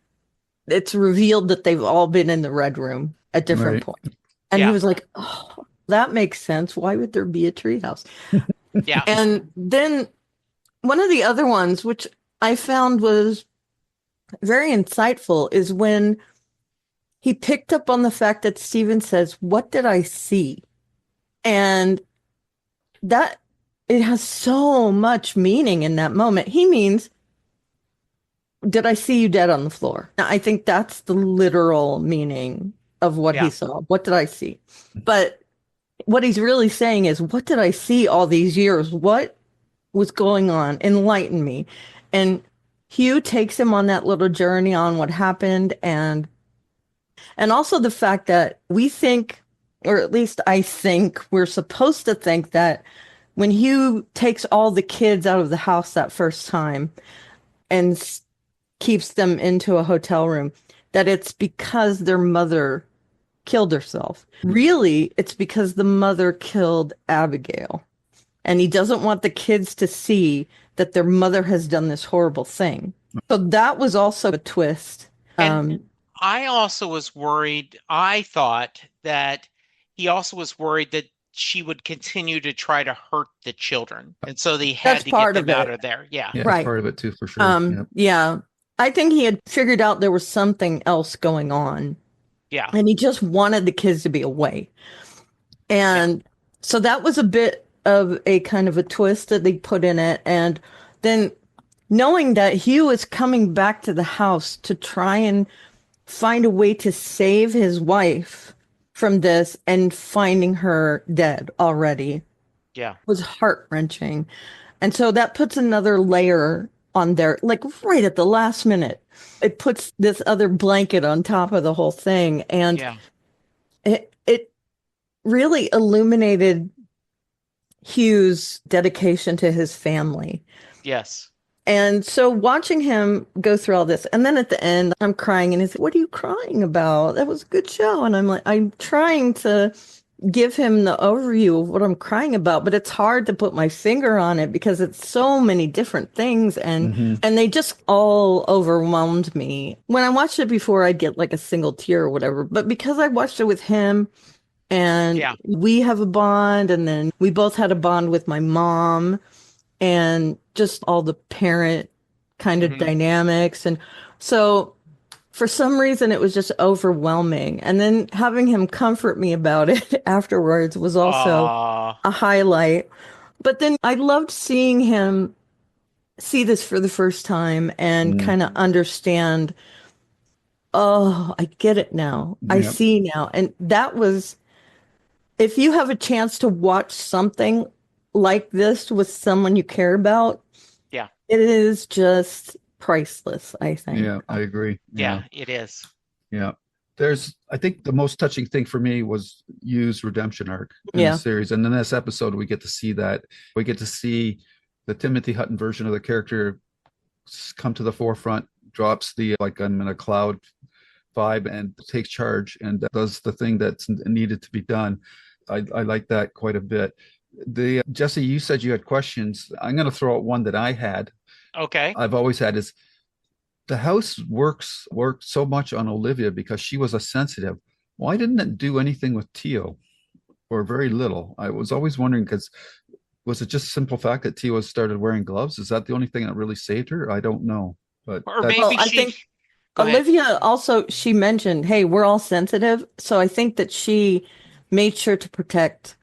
it's revealed that they've all been in the red room at different
Right.
points. And he
Yeah.
was like, oh, that makes sense. Why would there be a treehouse?
Yeah.
And then one of the other ones, which I found was very insightful, is when he picked up on the fact that Steven says, "What did I see?" And that it has so much meaning in that moment. He means, did I see you dead on the floor? Now, I think that's the literal meaning of what he
Yeah.
saw. What did I see? But what he's really saying is, what did I see all these years? What was going on? Enlighten me. And Hugh takes him on that little journey on what happened, and also the fact that we think, or at least I think, we're supposed to think that when Hugh takes all the kids out of the house that first time and keeps them into a hotel room, that it's because their mother killed herself. Really, it's because the mother killed Abigail. And he doesn't want the kids to see that their mother has done this horrible thing. So that was also a twist.
And I also was worried. I thought that he also was worried that she would continue to try to hurt the children. And so they had
That's
to get
part
them
of
out
it.
of there. Yeah.
Yeah,
Right.
that's part of it too, for sure. Yep.
Yeah. I think he had figured out there was something else going on,
Yeah.
and he just wanted the kids to be away. And so that was a bit of a kind of a twist that they put in it. And then knowing that Hugh is coming back to the house to try and find a way to save his wife from this, and finding her dead already
Yeah.
was heart-wrenching. And so that puts another layer on there, like right at the last minute. It puts this other blanket on top of the whole thing. And
Yeah.
it really illuminated Hugh's dedication to his family.
Yes.
And so watching him go through all this, and then at the end, I'm crying, and he's, what are you crying about? That was a good show. And I'm like, I'm trying to give him the overview of what I'm crying about, but it's hard to put my finger on it because it's so many different things, and they just all overwhelmed me. When I watched it before, I'd get like a single tear or whatever, but because I watched it with him, and
Yeah.
we have a bond, and then we both had a bond with my mom, and just all the parent kind of dynamics. And so for some reason, it was just overwhelming. And then having him comfort me about it afterwards was also a highlight. But then I loved seeing him see this for the first time and kind of understand, oh, I get it now. I
Yep.
see now. And that was, if you have a chance to watch something like this with someone you care about,
Yeah.
it is just priceless, I think.
Yeah, I agree.
Yeah, it is.
Yeah. I think the most touching thing for me was Yu's redemption arc in
Yeah.
the series. And in this episode, we get to see that. We get to see the Timothy Hutton version of the character come to the forefront, drops the like I'm in a cloud vibe, and takes charge and does the thing that's needed to be done. I like that quite a bit. Jesse, you said you had questions. I'm going to throw out one that I had.
Okay.
I've always had is the house worked so much on Olivia because she was a sensitive. Why didn't it do anything with Tio, or very little? I was always wondering, because was it just simple fact that Tio started wearing gloves? Is that the only thing that really saved her? I don't know, but
Or
that's,
maybe
Well, I
she.
think
Go ahead.
Olivia also, she mentioned, hey, we're all sensitive. So I think that she made sure to protect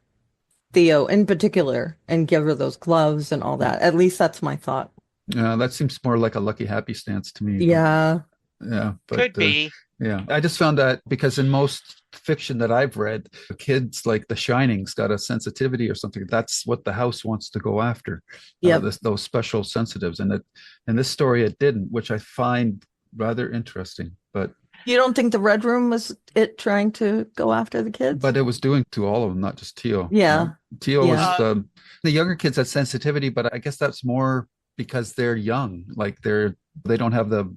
Theo in particular and give her those gloves and all that. At least that's my thought.
that seems more like a lucky happy stance to me.
Yeah.
Yeah, but
Could be.
yeah, I just found that because in most fiction that I've read, kids like The Shining's got a sensitivity or something. That's what the house wants to go after.
Yep.
Those special sensitives, and in this story it didn't, which I find rather interesting. But
You don't think the Red Room was it trying to go after the kids?
it was doing to all of them, not just Tio.
Yeah.
Tio
Yeah.
was the younger kids had sensitivity, but I guess that's more because they're young, like they don't have the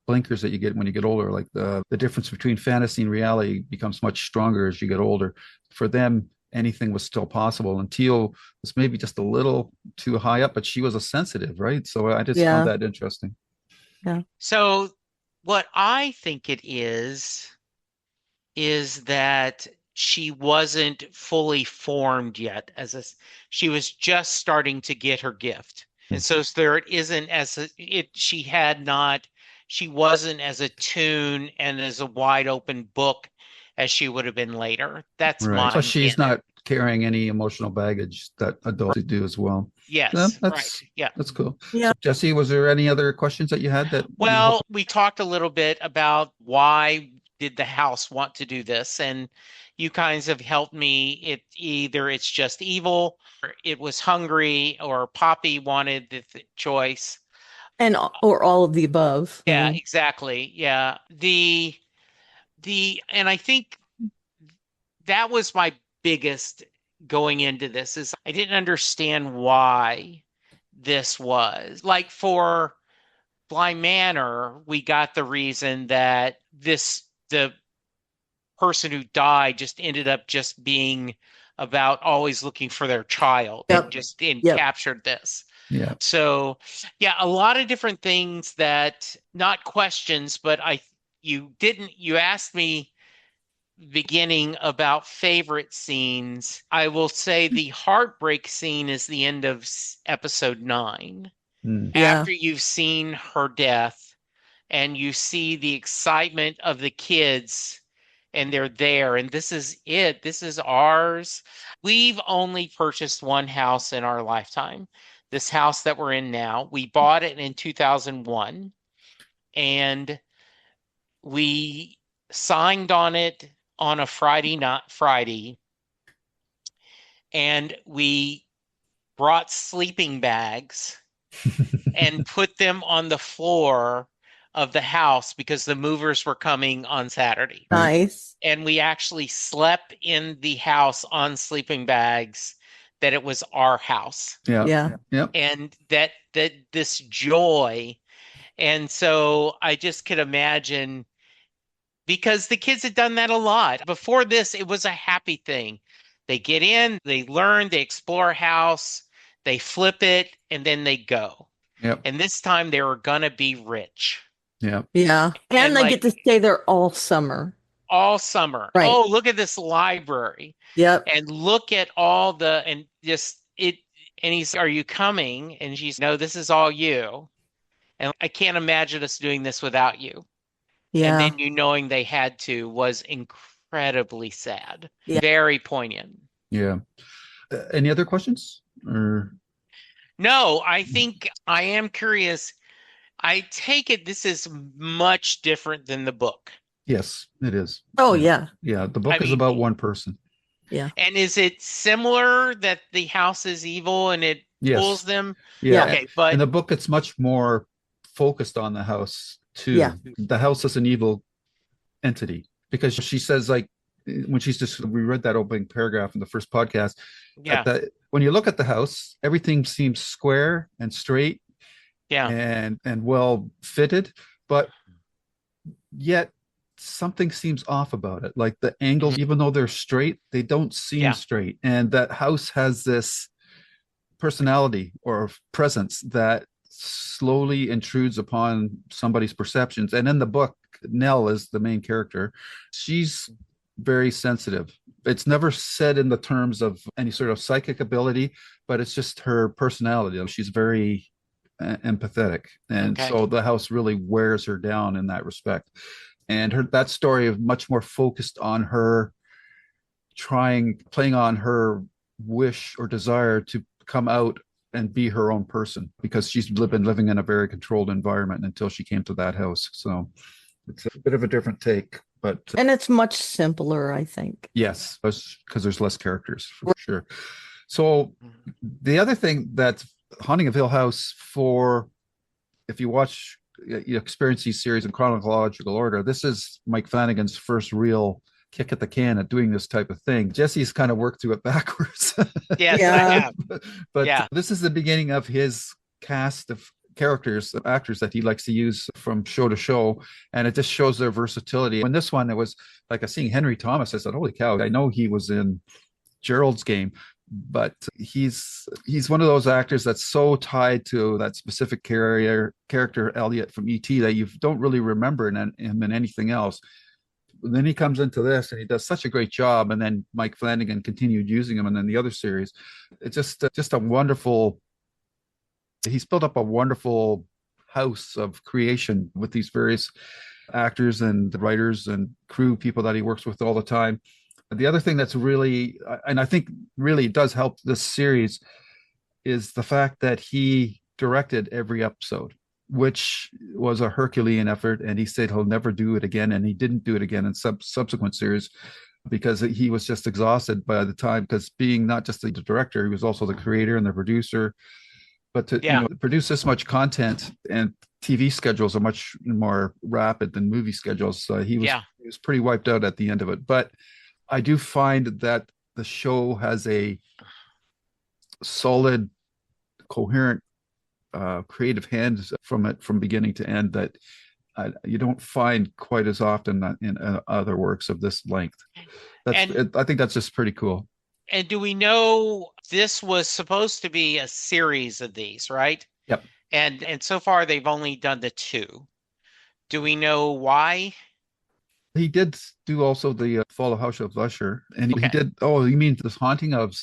blinkers that you get when you get older. Like the difference between fantasy and reality becomes much stronger as you get older. For them, anything was still possible. And Teal was maybe just a little too high up, but she was a sensitive, right? So I just
Yeah.
found that interesting.
So what I think it is that she wasn't fully formed yet she was just starting to get her gift. And so there it isn't she wasn't as attuned and as a wide open book as she would have been later. That's
Right. So
my
she's
canon.
not carrying any emotional baggage that adults do as well. Yeah,
Yes, right. Yeah.
that's cool.
Yeah.
So Jesse, was there any other questions that you had that you hope?
Well, we talked a little bit about why did the house want to do this, and you kinds of helped me. It either it's just evil, or it was hungry, or Poppy wanted the choice.
And or all of the above. I
Yeah,
mean,
exactly. Yeah. And I think that was my biggest going into this is I didn't understand why this was. Like for Bly Manor, we got the reason that the person who died just ended up just being about always looking for their child and
yep.
just
Yep.
captured this.
Yeah.
So, yeah, a lot of different things that not questions, but you asked me beginning about favorite scenes. I will say the heartbreak scene is the end of episode 9.
Mm.
Yeah.
After you've seen her death and you see the excitement of the kids and they're there and this is it. This is ours. We've only purchased one house in our lifetime. This house that we're in now, we bought it in 2001 and we signed on it on a Friday, not Friday, and we brought sleeping bags and put them on the floor of the house because the movers were coming on Saturday.
Nice.
And we actually slept in the house on sleeping bags that it was our house.
Yeah.
Yeah.
Yeah.
And that this joy. And so I just could imagine because the kids had done that a lot. Before this, it was a happy thing. They get in, they learn, they explore a house, they flip it, and then they go.
Yep.
And this time they were gonna be rich.
Yeah.
Yeah. And
And
they
like
get to stay there all summer.
all summer.
Right.
Oh, look at this library.
Yep.
And look at all the and just it and he's, are you coming? And she's, no, this is all you. And I can't imagine us doing this without you. And
Yeah.
then you knowing they had to was incredibly sad.
Yeah.
Very poignant.
Yeah. Any other questions? Or
No, I think I am curious. I take it this is much different than the book.
yes, it is.
Oh,
Yeah.
yeah.
Yeah. The book
I
is
mean,
about one person.
Yeah.
and is it similar that the house is evil and it pulls
Yes.
them?
Yeah.
Okay,
In
but
the book, it's much more focused on the house too.
Yeah.
The house is an evil entity because she says, like, when she's just, we read that opening paragraph in the first podcast,
yeah,
when you look at the house, everything seems square and straight
yeah,
and well fitted, but yet something seems off about it. Like the angles, even though they're straight, they don't seem
Yeah.
straight. And that house has this personality or presence that slowly intrudes upon somebody's perceptions. And in the book, Nell is the main character. She's very sensitive. It's never said in the terms of any sort of psychic ability, but it's just her personality. She's very empathetic. And
Okay.
so the house really wears her down in that respect. And that story is much more focused on her playing on her wish or desire to come out and be her own person because she's been living in a very controlled environment until she came to that house. So it's a bit of a different take, but
And it's much simpler, I think.
yes, because there's less characters for sure. So the other thing that Haunting of Hill House, for if you watch, you experience these series in chronological order, this is Mike Flanagan's first real kick at the can at doing this type of thing. Jesse's kind of worked through it backwards.
yes,
Yeah.
I have.
But
Yeah.
this is the beginning of his cast of characters, of actors that he likes to use from show to show, and it just shows their versatility. In this one, it was like I seeing Henry Thomas. I said, "Holy cow!" I know he was in Gerald's Game, but he's one of those actors that's so tied to that specific character Elliot from E.T. that you don't really remember him in anything else. And then he comes into this and he does such a great job, and then Mike Flanagan continued using him, and then the other series. It's just a wonderful. He's built up a wonderful house of creation with these various actors and writers and crew people that he works with all the time. The other thing that's really, and I think really does help this series, is the fact that he directed every episode, which was a Herculean effort. And he said he'll never do it again. And he didn't do it again in subsequent series because he was just exhausted by the time, because being not just the director, he was also the creator and the producer. But to
Yeah.
produce this much content, and TV schedules are much more rapid than movie schedules, he was pretty wiped out at the end of it. But I do find that the show has a solid, coherent, creative hand from it from beginning to end that you don't find quite as often in other works of this length. I think that's just pretty cool.
And do we know this was supposed to be a series of these, right?
Yep.
And so far they've only done the 2. Do we know why?
He did do also the Fall of House of Usher, and he
Okay.
did. Oh, you mean this Haunting of?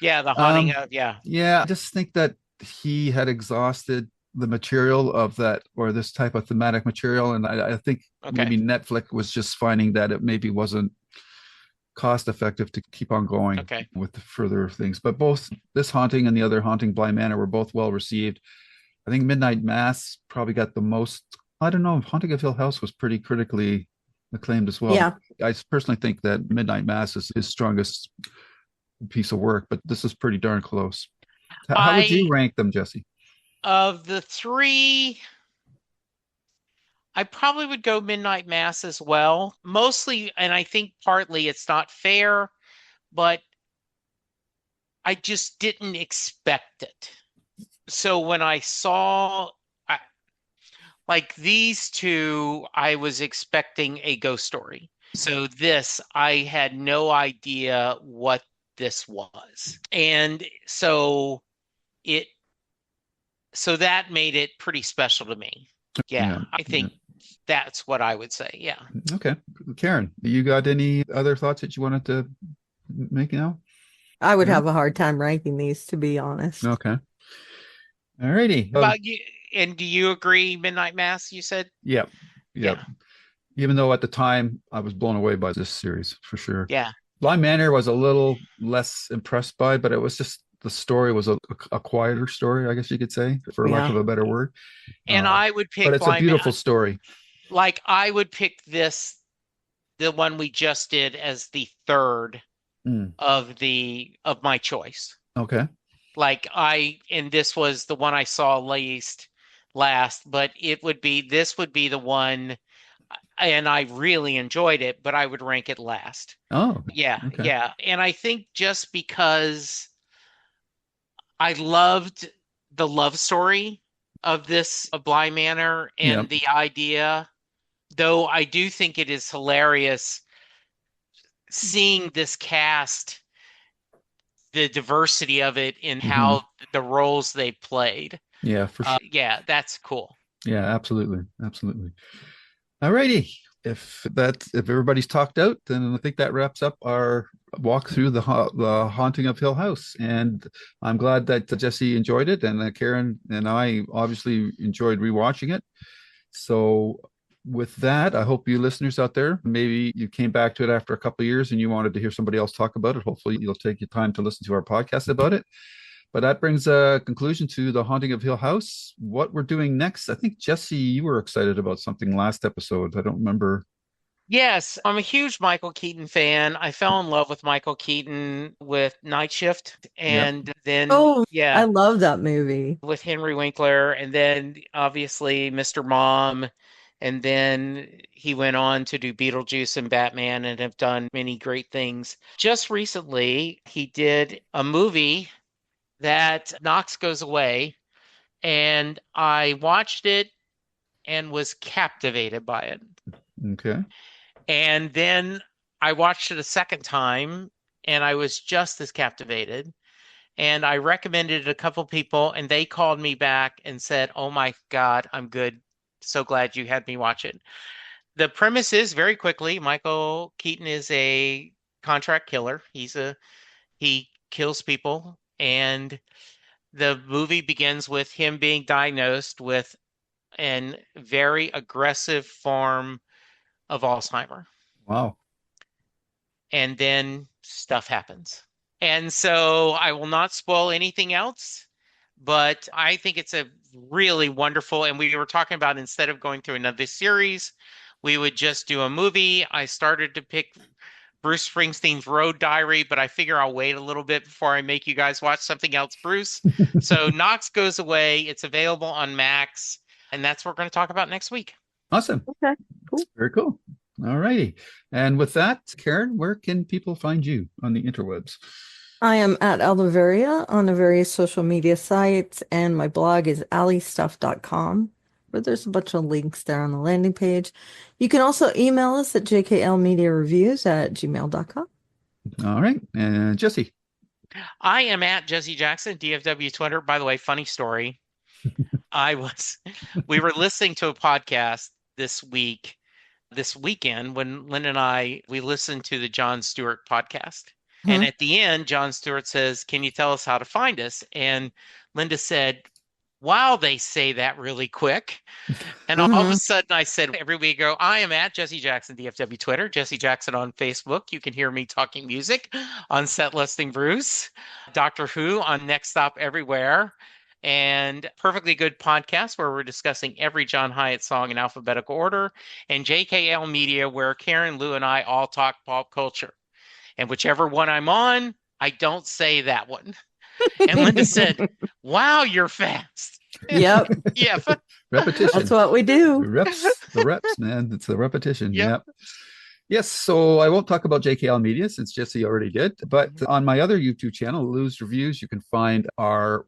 Yeah, the haunting of, yeah.
Yeah, I just think that he had exhausted the material of that, or this type of thematic material, and I think maybe Netflix was just finding that it maybe wasn't cost effective to keep on going with the further things. But both this Haunting and the other Haunting, Bly Manor, were both well received. I think Midnight Mass probably got the most. I don't know. Haunting of Hill House was pretty critically acclaimed as well.
Yeah.
I personally think that Midnight Mass is his strongest piece of work, but this is pretty darn close. How would you rank them, Jesse?
Of the 3, I probably would go Midnight Mass as well. Mostly, and I think partly it's not fair, but I just didn't expect it. So when I saw like these 2, I was expecting a ghost story. So this, I had no idea what this was. And so that made it pretty special to me. Yeah. I think that's what I would say. Yeah.
Okay. Karen, you got any other thoughts that you wanted to make now?
I would have a hard time ranking these, to be honest.
Okay. All righty.
About you, and do you agree, Midnight Mass, you said?
Yeah. Even though at the time I was blown away by this series, for sure.
Yeah.
Bly Manor was a little less impressed by, but it was just, the story was a quieter story, I guess you could say, for lack of a better word.
And I would pick,
but it's a beautiful story.
Like I would pick this, the one we just did, as the 3rd of my choice.
Okay.
Like and this was the one I saw last, but this would be the one, and I really enjoyed it, but I would rank it last.
Oh.
Yeah. Okay. Yeah. And I think just because I loved the love story of this, of Bly Manor, and the idea, though I do think it is hilarious seeing this cast, the diversity of it in how the roles they played.
Yeah, for sure.
Yeah, that's cool.
Yeah, absolutely. Absolutely. All righty. If everybody's talked out, then I think that wraps up our walk through the Haunting of Hill House. And I'm glad that Jesse enjoyed it, and Karen and I obviously enjoyed rewatching it. So with that, I hope you listeners out there, maybe you came back to it after a couple of years and you wanted to hear somebody else talk about it. Hopefully you'll take your time to listen to our podcast about it. But that brings a conclusion to the Haunting of Hill House. What we're doing next, I think, Jesse, you were excited about something last episode. I don't remember.
Yes, I'm a huge Michael Keaton fan. I fell in love with Michael Keaton with Night Shift, and then
I love that movie
with Henry Winkler, and then obviously Mr. Mom, and then he went on to do Beetlejuice and Batman, and have done many great things. Just recently, he did a movie that Knox Goes Away, and I watched it and was captivated by it.
Okay.
And then I watched it a second time, and I was just as captivated. And I recommended it to a couple people, and they called me back and said, "Oh my God, I'm good. So glad you had me watch it." The premise is, very quickly, Michael Keaton is a contract killer. He kills people, and the movie begins with him being diagnosed with a very aggressive form of Alzheimer.
Wow.
And then stuff happens. And so I will not spoil anything else, but I think it's a really wonderful, and we were talking about instead of going through another series, we would just do a movie. I started to pick Bruce Springsteen's Road Diary, but I figure I'll wait a little bit before I make you guys watch something else, Bruce. So Knox Goes Away. It's available on Max, and that's what we're going to talk about next week.
Awesome.
Okay, cool.
Very cool. All righty. And with that, Karen, where can people find you on the interwebs?
I am at Aldaveria on the various social media sites, and my blog is alliestuff.com, where there's a bunch of links there on the landing page. You can also email us at jklmediareviews@gmail.com.
All right. And Jesse.
I am at Jesse Jackson, DFW Twitter. By the way, funny story. We were listening to a podcast this weekend when Lynn and we listened to the Jon Stewart podcast. And at the end, Jon Stewart says, "Can you tell us how to find us?" And Linda said, "Wow, they say that really quick." And all of a sudden I said, every week I go, I am at Jesse Jackson, DFW Twitter, Jesse Jackson on Facebook. You can hear me talking music on Set Listing Bruce, Doctor Who on Next Stop Everywhere, and Perfectly Good Podcast, where we're discussing every John Hyatt song in alphabetical order, and JKL Media, where Karen, Lou, and I all talk pop culture. And whichever one I'm on, I don't say that one. And Linda said, "Wow, you're fast."
Yep.
Yep.
Repetition.
That's what we do.
The reps, man. It's the repetition.
Yep.
Yes, so I won't talk about JKL Media since Jesse already did, but on my other YouTube channel, Lou's Reviews, you can find our,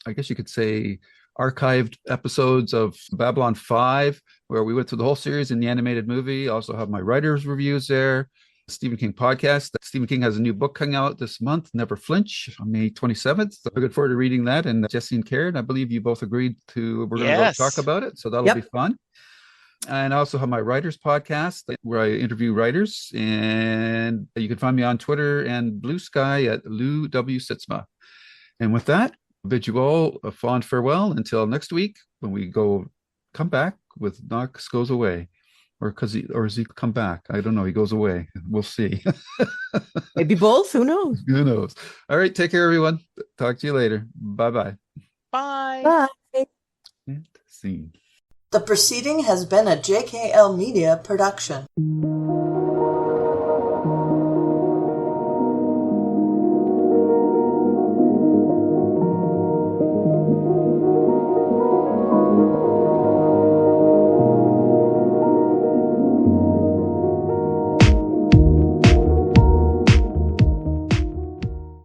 I guess you could say, archived episodes of Babylon 5, where we went through the whole series in the animated movie. I also have my writer's reviews there. Stephen King podcast. Stephen King has a new book coming out this month, Never Flinch, on May 27th. So looking forward to reading that. And Jesse and Karen, I believe you both agreed we're going to go talk about it. So that'll be fun. And I also have my writers podcast where I interview writers. And you can find me on Twitter and Blue Sky at Lou W. Sitzma. And with that, I bid you all a fond farewell until next week when we come back with Knox Goes Away. Or does he come back? I don't know. He goes away. We'll see.
Maybe both. Who knows?
Who knows? All right. Take care, everyone. Talk to you later. Bye-bye.
Bye.
Bye.
And scene.
The proceeding has been a JKL Media production.